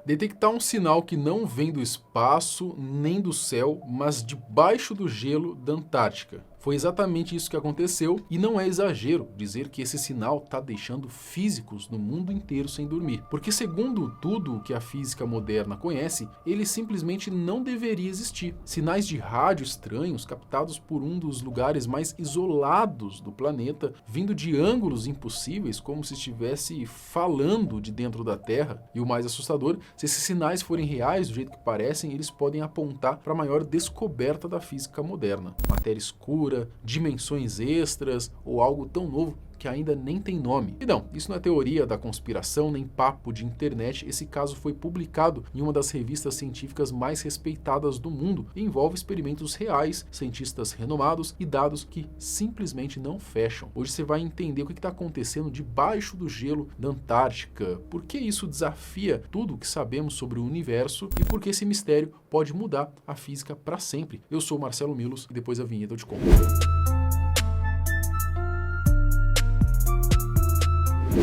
Detectar um sinal que não vem do espaço nem do céu, mas debaixo do gelo da Antártica. Foi exatamente isso que aconteceu e não é exagero dizer que esse sinal está deixando físicos no mundo inteiro sem dormir. Porque segundo tudo o que a física moderna conhece, ele simplesmente não deveria existir. Sinais de rádio estranhos captados por um dos lugares mais isolados do planeta, vindo de ângulos impossíveis, como se estivesse falando de dentro da Terra. E o mais assustador, se esses sinais forem reais do jeito que parecem, eles podem apontar para a maior descoberta da física moderna. Matéria escura, dimensões extras ou algo tão novo que ainda nem tem nome. E não, isso não é teoria da conspiração nem papo de internet. Esse caso foi publicado em uma das revistas científicas mais respeitadas do mundo e envolve experimentos reais, cientistas renomados e dados que simplesmente não fecham. Hoje você vai entender o que está acontecendo debaixo do gelo da Antártica, por que isso desafia tudo o que sabemos sobre o universo e por que esse mistério pode mudar a física para sempre. Eu sou o Marcelo Milos e depois da vinheta eu te conto.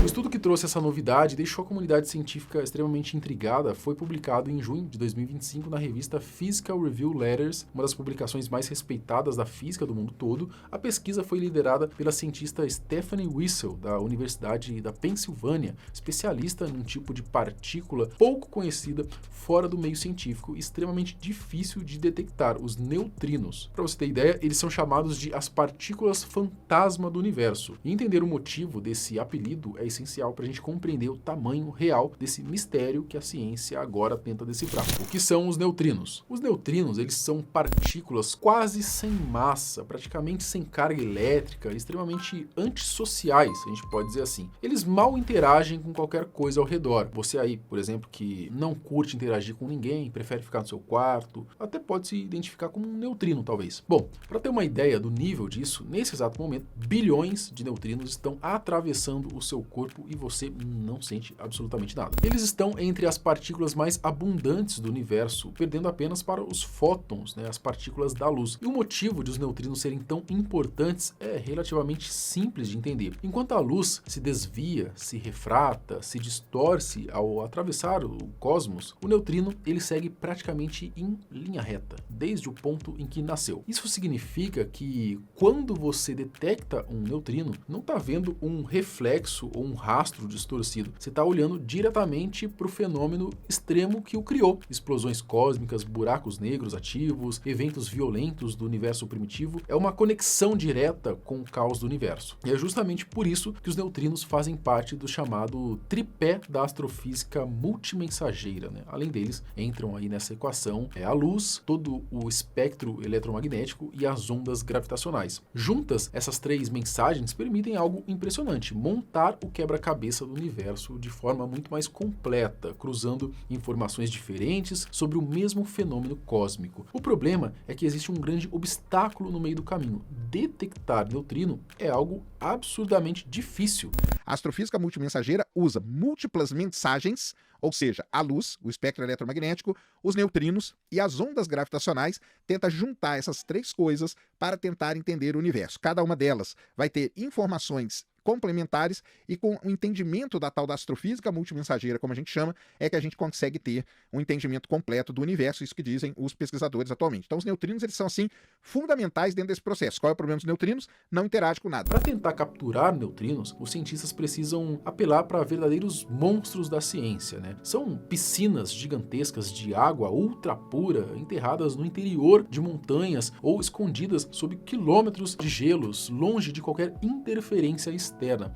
O estudo que trouxe essa novidade e deixou a comunidade científica extremamente intrigada foi publicado em junho de 2025 na revista Physical Review Letters, uma das publicações mais respeitadas da física do mundo todo. A pesquisa foi liderada pela cientista Stephanie Wissel, da Universidade da Pensilvânia, especialista num tipo de partícula pouco conhecida fora do meio científico e extremamente difícil de detectar, os neutrinos. Para você ter ideia, eles são chamados de as partículas fantasma do universo. E entender o motivo desse apelido é essencial para a gente compreender o tamanho real desse mistério que a ciência agora tenta decifrar. O que são os neutrinos? Os neutrinos, eles são partículas quase sem massa, praticamente sem carga elétrica, extremamente antissociais, a gente pode dizer assim. Eles mal interagem com qualquer coisa ao redor. Você aí, por exemplo, que não curte interagir com ninguém, prefere ficar no seu quarto, até pode se identificar como um neutrino, talvez. Bom, para ter uma ideia do nível disso, nesse exato momento, bilhões de neutrinos estão atravessando o seu corpo e você não sente absolutamente nada. Eles estão entre as partículas mais abundantes do universo, perdendo apenas para os fótons, as partículas da luz. E o motivo de os neutrinos serem tão importantes é relativamente simples de entender. Enquanto a luz se desvia, se refrata, se distorce ao atravessar o cosmos, o neutrino ele segue praticamente em linha reta, desde o ponto em que nasceu. Isso significa que quando você detecta um neutrino, não está vendo um reflexo ou um rastro distorcido. Você está olhando diretamente para o fenômeno extremo que o criou. Explosões cósmicas, buracos negros ativos, eventos violentos do universo primitivo. É uma conexão direta com o caos do universo. E é justamente por isso que os neutrinos fazem parte do chamado tripé da astrofísica multimensageira. Além deles, entram aí nessa equação a luz, todo o espectro eletromagnético e as ondas gravitacionais. Juntas, essas três mensagens permitem algo impressionante: montar o quebra-cabeça do universo de forma muito mais completa, cruzando informações diferentes sobre o mesmo fenômeno cósmico. O problema é que existe um grande obstáculo no meio do caminho. Detectar neutrino é algo absurdamente difícil. A astrofísica multimensageira usa múltiplas mensagens, ou seja, a luz, o espectro eletromagnético, os neutrinos e as ondas gravitacionais, tenta juntar essas três coisas para tentar entender o universo. Cada uma delas vai ter informações complementares e com o entendimento da tal da astrofísica multimensageira, como a gente chama, é que a gente consegue ter um entendimento completo do universo, isso que dizem os pesquisadores atualmente. Então os neutrinos, eles são assim fundamentais dentro desse processo. Qual é o problema dos neutrinos? Não interage com nada. Para tentar capturar neutrinos, os cientistas precisam apelar para verdadeiros monstros da ciência, São piscinas gigantescas de água ultra pura, enterradas no interior de montanhas ou escondidas sob quilômetros de gelos, longe de qualquer interferência externa.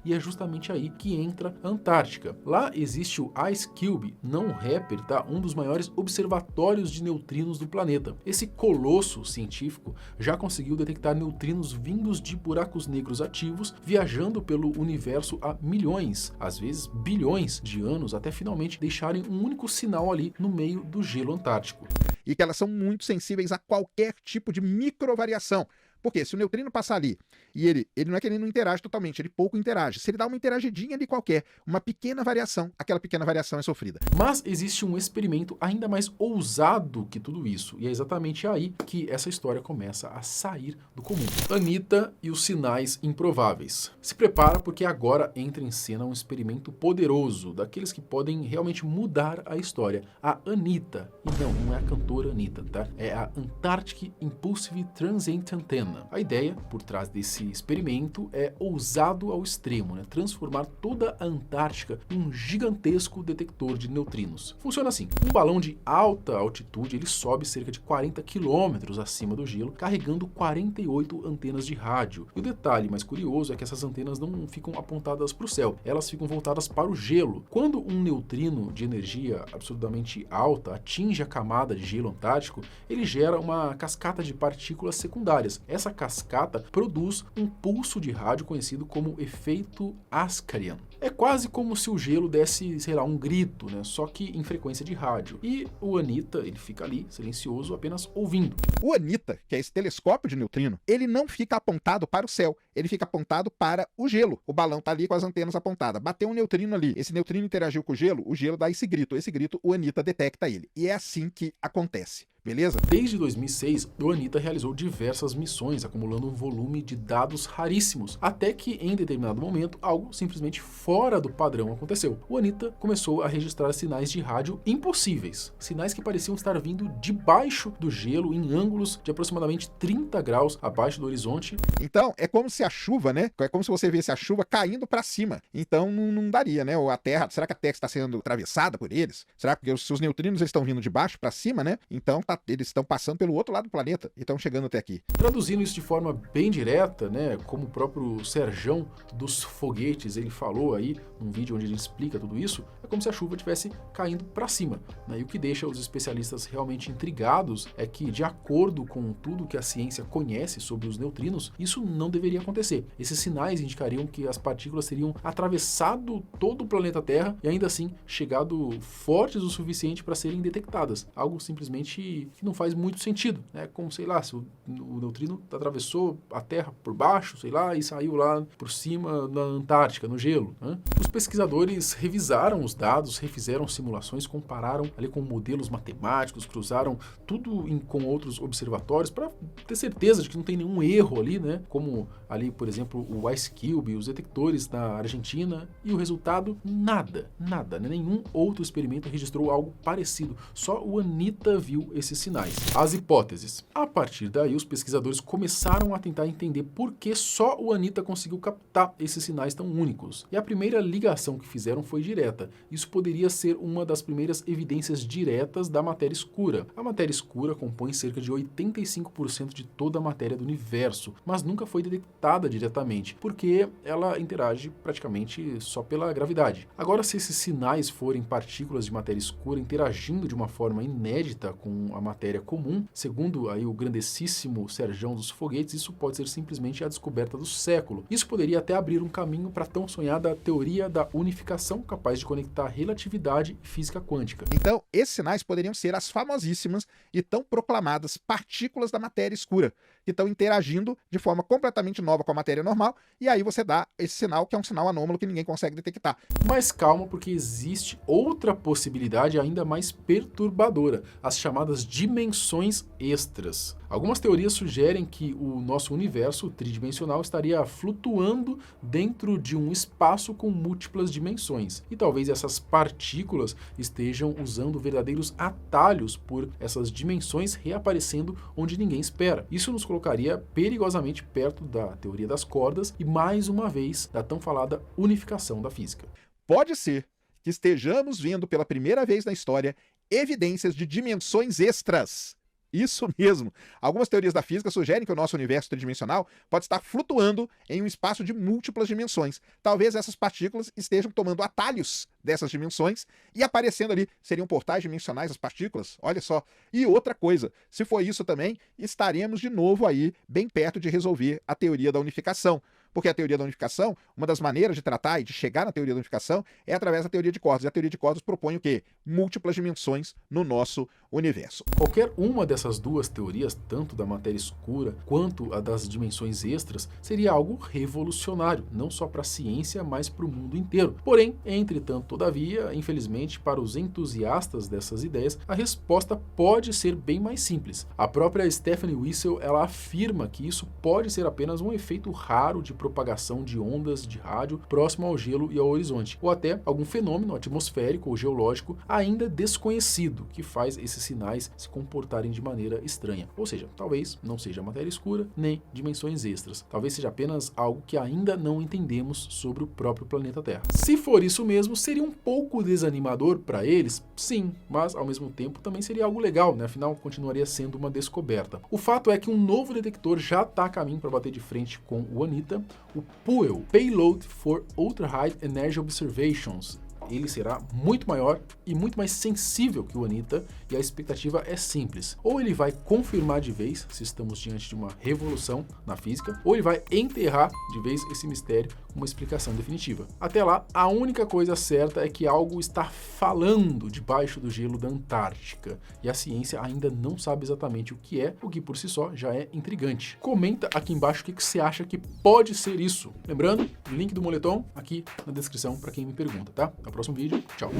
E é justamente aí que entra a Antártica. Lá existe o IceCube, não Rapper, um dos maiores observatórios de neutrinos do planeta. Esse colosso científico já conseguiu detectar neutrinos vindos de buracos negros ativos, viajando pelo universo há milhões, às vezes bilhões de anos, até finalmente deixarem um único sinal ali no meio do gelo antártico. E que elas são muito sensíveis a qualquer tipo de microvariação. Porque se o neutrino passar ali, e ele não é que ele não interage totalmente, ele pouco interage. Se ele dá uma interagidinha ali qualquer, uma pequena variação, aquela pequena variação é sofrida. Mas existe um experimento ainda mais ousado que tudo isso, e é exatamente aí que essa história começa a sair do comum. Anitta e os sinais improváveis. Se prepara porque agora entra em cena um experimento poderoso, daqueles que podem realmente mudar a história. A Anitta, e não é a cantora Anitta, tá? É a Antarctic Impulsive Transient Antenna. A ideia por trás desse experimento é ousado ao extremo, né? Transformar toda a Antártica em um gigantesco detector de neutrinos. Funciona assim: um balão de alta altitude, ele sobe cerca de 40 quilômetros acima do gelo, carregando 48 antenas de rádio. E o detalhe mais curioso é que essas antenas não ficam apontadas para o céu, elas ficam voltadas para o gelo. Quando um neutrino de energia absurdamente alta atinge a camada de gelo antártico, ele gera uma cascata de partículas secundárias. Essa cascata produz um pulso de rádio conhecido como efeito Ascarian. É quase como se o gelo desse, sei lá, um grito, né? Só que em frequência de rádio. E o Anitta, ele fica ali, silencioso, apenas ouvindo. O Anitta, que é esse telescópio de neutrino, ele não fica apontado para o céu, ele fica apontado para o gelo. O balão tá ali com as antenas apontadas. Bateu um neutrino ali, esse neutrino interagiu com o gelo dá esse grito o Anitta detecta ele. E é assim que acontece. Beleza? Desde 2006, o Anitta realizou diversas missões, acumulando um volume de dados raríssimos, até que em determinado momento, algo simplesmente fora do padrão aconteceu. O Anitta começou a registrar sinais de rádio impossíveis, sinais que pareciam estar vindo debaixo do gelo em ângulos de aproximadamente 30 graus abaixo do horizonte. Então, é como se a chuva, né? É como se você visse a chuva caindo para cima. Então, não daria, né? Ou a Terra, será que a Terra está sendo atravessada por eles? Será que os neutrinos estão vindo de baixo para cima, né? Então, eles estão passando pelo outro lado do planeta e estão chegando até aqui. Traduzindo isso de forma bem direta, né, como o próprio Serjão dos Foguetes, ele falou aí num vídeo onde ele explica tudo isso, é como se a chuva estivesse caindo para cima, né? E o que deixa os especialistas realmente intrigados é que, de acordo com tudo que a ciência conhece sobre os neutrinos, isso não deveria acontecer. Esses sinais indicariam que as partículas teriam atravessado todo o planeta Terra e ainda assim chegado fortes o suficiente para serem detectadas. Algo simplesmente que não faz muito sentido, né? Como, sei lá, se o neutrino atravessou a Terra por baixo, sei lá, e saiu lá por cima na Antártica, no gelo, né? Os pesquisadores revisaram os dados, refizeram simulações, compararam ali com modelos matemáticos, cruzaram tudo com outros observatórios para ter certeza de que não tem nenhum erro ali, né? Como ali, por exemplo, o Ice Cube, os detectores na Argentina, e o resultado, nada, né? Nenhum outro experimento registrou algo parecido, só o Anitta viu esses sinais. As hipóteses. A partir daí, os pesquisadores começaram a tentar entender por que só o Anitta conseguiu captar esses sinais tão únicos. E a primeira ligação que fizeram foi direta. Isso poderia ser uma das primeiras evidências diretas da matéria escura. A matéria escura compõe cerca de 85% de toda a matéria do universo, mas nunca foi detectada diretamente, porque ela interage praticamente só pela gravidade. Agora, se esses sinais forem partículas de matéria escura interagindo de uma forma inédita com a matéria comum, segundo aí o grandessíssimo Serjão dos Foguetes, isso pode ser simplesmente a descoberta do século. Isso poderia até abrir um caminho para a tão sonhada teoria da unificação, capaz de conectar relatividade e física quântica. Então, esses sinais poderiam ser as famosíssimas e tão proclamadas partículas da matéria escura, que estão interagindo de forma completamente nova com a matéria normal, e aí você dá esse sinal, que é um sinal anômalo que ninguém consegue detectar. Mas calma, porque existe outra possibilidade ainda mais perturbadora, as chamadas dimensões extras. Algumas teorias sugerem que o nosso universo tridimensional estaria flutuando dentro de um espaço com múltiplas dimensões. E talvez essas partículas estejam usando verdadeiros atalhos por essas dimensões reaparecendo onde ninguém espera. Isso nos colocaria perigosamente perto da teoria das cordas e, mais uma vez, da tão falada unificação da física. Pode ser que estejamos vendo pela primeira vez na história evidências de dimensões extras. Isso mesmo. Algumas teorias da física sugerem que o nosso universo tridimensional pode estar flutuando em um espaço de múltiplas dimensões. Talvez essas partículas estejam tomando atalhos dessas dimensões e aparecendo ali. Seriam portais dimensionais as partículas? Olha só. E outra coisa, se for isso também, estaremos de novo aí bem perto de resolver a teoria da unificação. Porque a teoria da unificação, uma das maneiras de tratar e de chegar na teoria da unificação é através da teoria de cordas. E a teoria de cordas propõe o quê? Múltiplas dimensões no nosso universo. Qualquer uma dessas duas teorias, tanto da matéria escura quanto a das dimensões extras, seria algo revolucionário, não só para a ciência, mas para o mundo inteiro. Porém, entretanto, todavia, infelizmente, para os entusiastas dessas ideias, a resposta pode ser bem mais simples. A própria Stephanie Wissel, ela afirma que isso pode ser apenas um efeito raro de propagação de ondas de rádio próximo ao gelo e ao horizonte, ou até algum fenômeno atmosférico ou geológico ainda desconhecido que faz esses sinais se comportarem de maneira estranha. Ou seja, talvez não seja matéria escura nem dimensões extras. Talvez seja apenas algo que ainda não entendemos sobre o próprio planeta Terra. Se for isso mesmo, seria um pouco desanimador para eles? Sim, mas ao mesmo tempo também seria algo legal, né? Afinal, continuaria sendo uma descoberta. O fato é que um novo detector já está a caminho para bater de frente com o ANITA, o PUEL, Payload for Ultra High Energy Observations. Ele será muito maior e muito mais sensível que o ANITA, e a expectativa é simples. Ou ele vai confirmar de vez se estamos diante de uma revolução na física, ou ele vai enterrar de vez esse mistério com uma explicação definitiva. Até lá, a única coisa certa é que algo está falando debaixo do gelo da Antártica, e a ciência ainda não sabe exatamente o que é, o que por si só já é intrigante. Comenta aqui embaixo o que você acha que pode ser isso. Lembrando, link do moletom aqui na descrição para quem me pergunta, tá? Até o próximo vídeo. Tchau!